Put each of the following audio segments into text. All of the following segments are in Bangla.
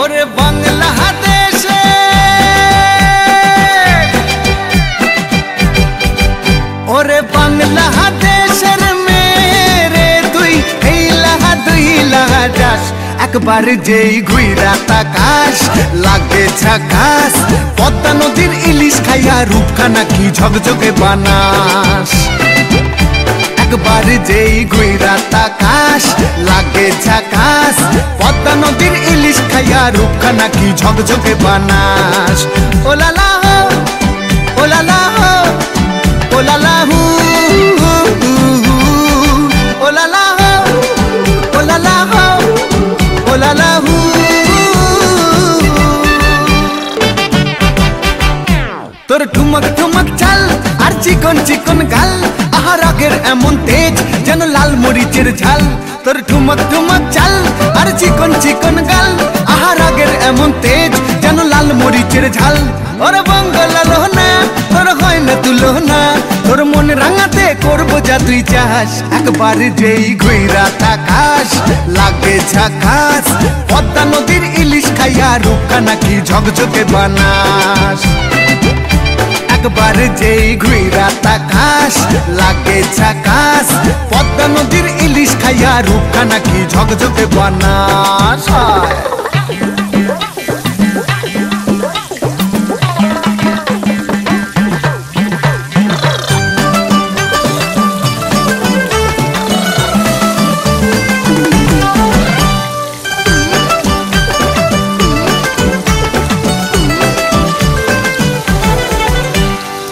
ওরে বাংলাদেশে ওরে বাংলাদেশের মেরে তুই এই লাহা দুই লাহা যাস একবার যেই ঘুইরা তাকাস লাগে ঝাকাস পদ্মা নদীর ইলিশ খাইয়া রূপখানা কি ঝকঝকে বানাস একবার যেই ঘুইরা তাকাস লাগে ঝাকাস পদ্মা নদীর ইলিশ খাইয়া রূপখানা কি ঝকঝকে বানাস ওলালা হো ওলালা হো ওলালা হু ওলালা হো ওলালা হো ওলালা হু তোর ঠুমক ঠুমক চাল আর চিকন চিকন গাল আহার আগের এমন তেজ যেন লাল মরিচের ঝাল তোর ঠুমক ঠুমক চাল আর চিকন চিকন গাল আহার আগের এমন তেজ যেন লাল মরিচের ঝাল ওরে বঙ্গলা লোহনা তোর হয় না তুলনা তোর মন রাঙাতে করবো যা তুই চাস একবার যেই ঘুইরা তাকাস লাগে ঝাকাস পদ্মা নদীর ইলিশ খাইয়া রূপখানা কি ঝকঝকে বানাস একবার যেই ঘুইরা তাকাস লাগে ঝাকাস পদ্মা নদীর ইলিশ খাইয়া রূপখানা কি ঝকঝকে বানাস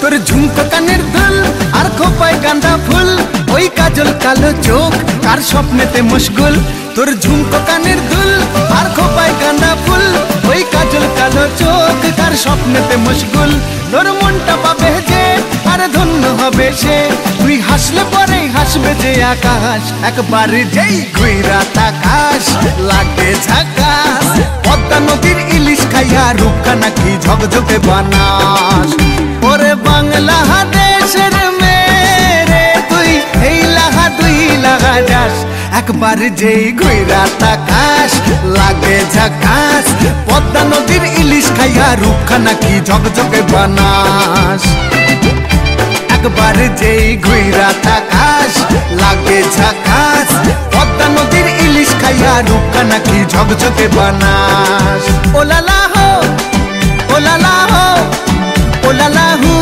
তোর ঝুমকো কানের দুল আর খোপায় গাঁদা ফুল ওই কাজল কালো চোখ কার স্বপ্নেতে মশগুল তোর ঝুমকো কানের দুল আর খোপায় গাঁদা ফুল ওই কাজল কালো চোখ কার স্বপ্নেতে মশগুল তোর মনটা পাবে যে আর ধন্য হবে সে তুই হাসলে পরে হাসবে যে আকাশ একবার যেই ঘুইরা তাকাস লাগে ঝাকাস পদ্মা নদীর ইলিশ খাইয়া রূপখানা কি ঝকঝকে বানাস ওরে বাংলাদেশের মেরে তুই এই লাহা দুই লাহা যাস একবার যেই ঘুইরা তাকাস লাগে ঝাকাস পদ্মা নদীর ইলিশ খাইয়া রূপখানা কি ঝকঝকে বানাস একবার যেই ঘুইরা তাকাস লাগে ঝাকাস পদ্মা নদীর ইলিশ খাইয়া রূপখানা কি ঝকঝকে বানাস ওলালা হো ওলালা হো ওলালা হু